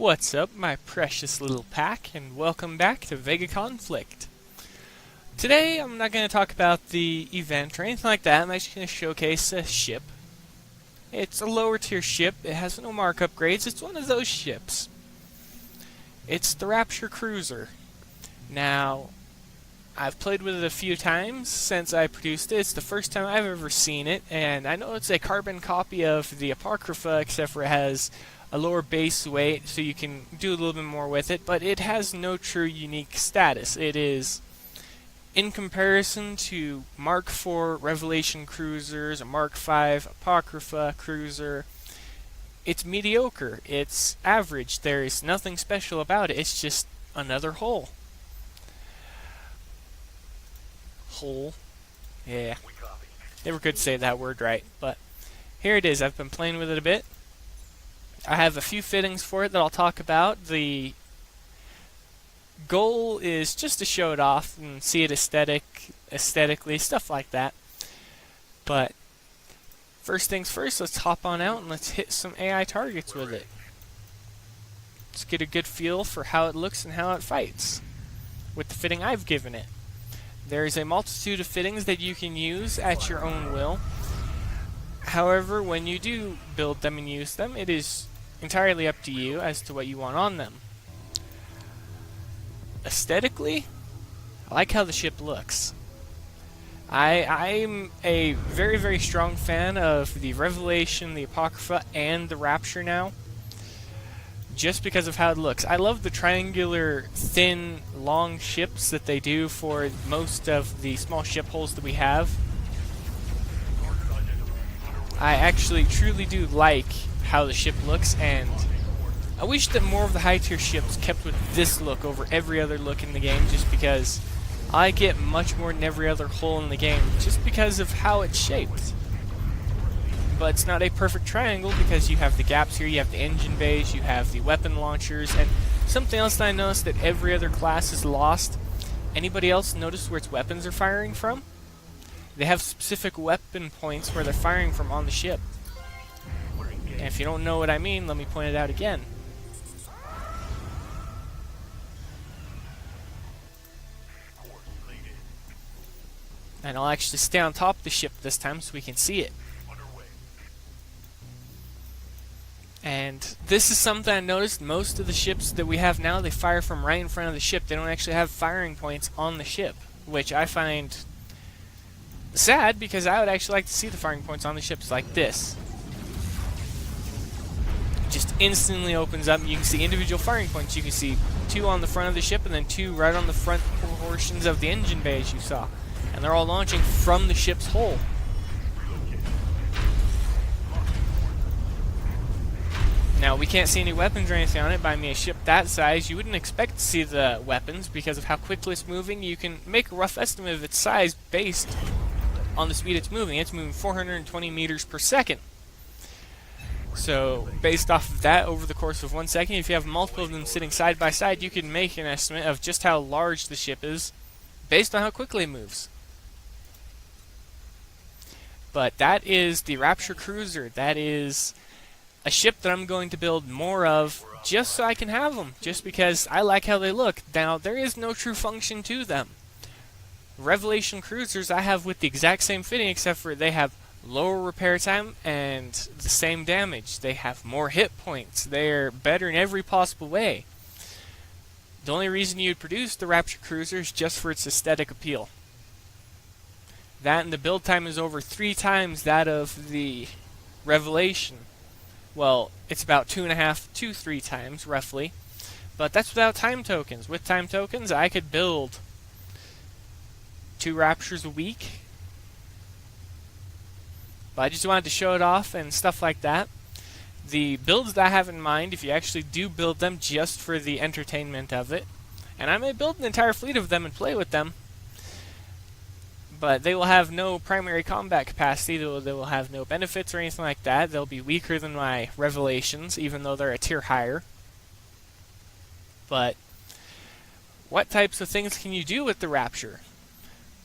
What's up, my precious little pack, and welcome back to VEGA Conflict. Today, I'm not going to talk about the event or anything like that. I'm actually going to showcase a ship. It's a lower tier ship. It has no mark upgrades. It's one of those ships. It's the Rapture Cruiser. Now, I've played with it a few times since I produced it. It's the first time I've ever seen it, and I know it's a carbon copy of the Apocrypha, except for it has a lower base weight, so you can do a little bit more with it, but it has no true unique status. It is, in comparison to Mk.4 Revelation cruisers, a Mk.5 Apocrypha cruiser, it's mediocre. It's average. There is nothing special about it. It's just another hull. Hull. Yeah. Never could say that word right, but here it is. I've been playing with it a bit. I have a few fittings for it that I'll talk about. The goal is just to show it off and see it aesthetically, stuff like that. But first things first, let's hop on out and let's hit some AI targets with it. Let's get a good feel for how it looks and how it fights with the fitting I've given it. There's a multitude of fittings that you can use at your own will. However, when you do build them and use them, it is entirely up to you as to what you want on them. Aesthetically, I like how the ship looks. I'm a very, very strong fan of the Revelation, the Apocrypha, and the Rapture now, just because of how it looks. I love the triangular, thin, long ships that they do for most of the small ship hulls that we have. I actually truly do like how the ship looks, and I wish that more of the high tier ships kept with this look over every other look in the game, just because I like it much more than every other hull in the game, just because of how it's shaped. But it's not a perfect triangle because you have the gaps here, you have the engine bays, you have the weapon launchers, and something else that I noticed that every other class is lost. Anybody else notice where its weapons are firing from? They have specific weapon points where they're firing from on the ship. And if you don't know what I mean, let me point it out again. And I'll actually stay on top of the ship this time so we can see it. And this is something I noticed. Most of the ships that we have now, they fire from right in front of the ship. They don't actually have firing points on the ship, which I find sad, because I would actually like to see the firing points on the ships like this. It just instantly opens up. You can see individual firing points. You can see 2 on the front of the ship and then 2 right on the front portions of the engine bay, as you saw. And they're all launching from the ship's hull. Now, we can't see any weapons or anything on it, but I mean, a ship that size, you wouldn't expect to see the weapons because of how quickly it's moving. You can make a rough estimate of its size based on the speed it's moving. It's moving 420 meters per second. So, based off of that, over the course of 1 second, if you have multiple of them sitting side by side, you can make an estimate of just how large the ship is based on how quickly it moves. But that is the Rapture Cruiser. That is a ship that I'm going to build more of just so I can have them, just because I like how they look. Now, there is no true function to them. Revelation cruisers I have with the exact same fitting, except for they have lower repair time and the same damage. They have more hit points. They're better in every possible way. The only reason you'd produce the Rapture Cruiser is just for its aesthetic appeal. That and the build time is over 3 times that of the Revelation. Well, it's about 2.5 to 3 times, roughly. But that's without time tokens. With time tokens, I could build 2 Raptures a week. But I just wanted to show it off and stuff like that. The builds that I have in mind, if you actually do build them just for the entertainment of it, and I may build an entire fleet of them and play with them, but they will have no primary combat capacity. They will have no benefits or anything like that. They'll be weaker than my Revelations, even though they're a tier higher. But what types of things can you do with the Rapture?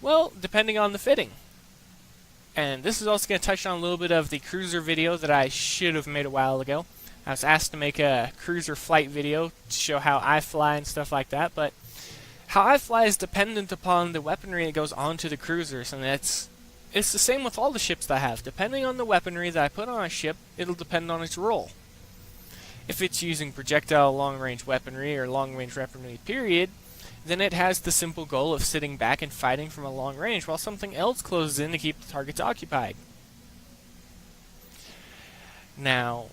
Well, depending on the fitting. And this is also going to touch on a little bit of the cruiser video that I should have made a while ago. I was asked to make a cruiser flight video to show how I fly and stuff like that, but how I fly is dependent upon the weaponry that goes onto the cruisers, and it's the same with all the ships that I have. Depending on the weaponry that I put on a ship, it'll depend on its role. If it's using projectile long-range weaponry or long-range weaponry period, then it has the simple goal of sitting back and fighting from a long range while something else closes in to keep the targets occupied. Now,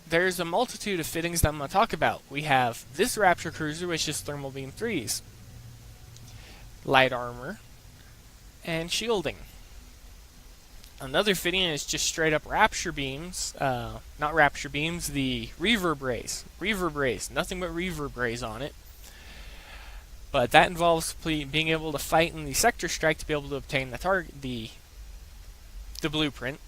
there's a multitude of fittings that I'm going to talk about. We have this Rapture Cruiser, which is thermal beam 3s, light armor, and shielding. Another fitting is just straight up Rapture beams, not Rapture beams, the reverb rays. Reverb rays, nothing but reverb rays on it. But that involves being able to fight in the sector strike to be able to obtain the target, the blueprint.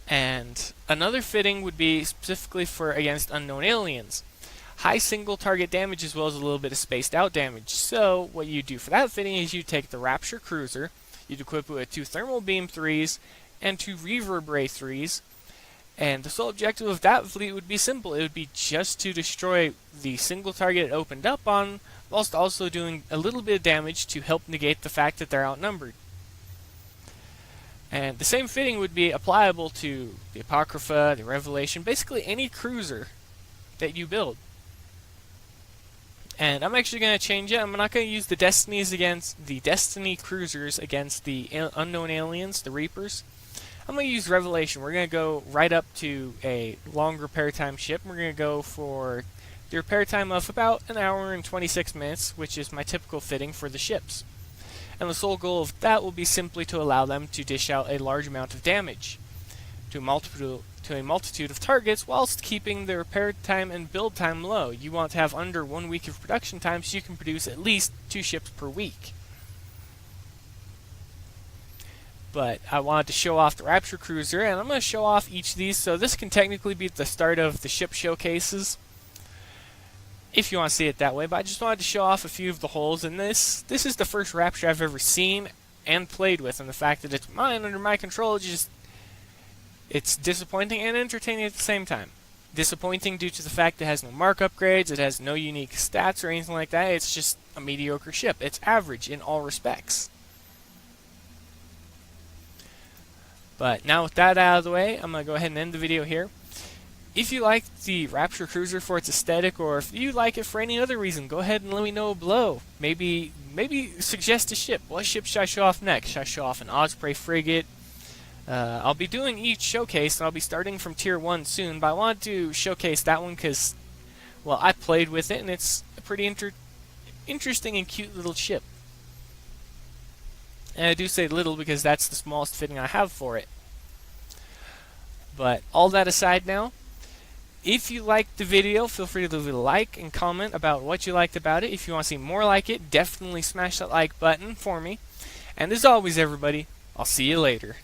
And another fitting would be specifically for against unknown aliens. High single target damage as well as a little bit of spaced out damage. So what you do for that fitting is you take the Rapture Cruiser, you'd equip it with 2 thermal beam 3s and 2 reverb ray 3s. And the sole objective of that fleet would be simple. It would be just to destroy the single target it opened up on, whilst also doing a little bit of damage to help negate the fact that they're outnumbered. And the same fitting would be applicable to the Apocrypha, the Revelation, basically any cruiser that you build. And I'm actually going to change it. I'm not going to use the Destiny cruisers against the unknown aliens, the Reapers. I'm going to use Revelation. We're going to go right up to a long repair time ship. We're going to go for the repair time of about an hour and 26 minutes, which is my typical fitting for the ships. And the sole goal of that will be simply to allow them to dish out a large amount of damage to a multitude of targets whilst keeping the repair time and build time low. You want to have under 1 week of production time so you can produce at least 2 ships per week. But I wanted to show off the Rapture Cruiser, and I'm going to show off each of these, so this can technically be the start of the ship showcases, if you want to see it that way, but I just wanted to show off a few of the holes, and this is the first Rapture I've ever seen and played with, and the fact that it's mine, under my control, it's disappointing and entertaining at the same time. Disappointing due to the fact that it has no mark upgrades, it has no unique stats or anything like that, it's just a mediocre ship. It's average in all respects. But now with that out of the way, I'm going to go ahead and end the video here. If you like the Rapture Cruiser for its aesthetic, or if you like it for any other reason, go ahead and let me know below. Maybe suggest a ship. What ship should I show off next? Should I show off an Osprey frigate? I'll be doing each showcase, and I'll be starting from Tier 1 soon, but I wanted to showcase that one because, well, I played with it, and it's a pretty interesting and cute little ship. And I do say little because that's the smallest fitting I have for it. But all that aside now, if you liked the video, feel free to leave a like and comment about what you liked about it. If you want to see more like it, definitely smash that like button for me. And as always, everybody, I'll see you later.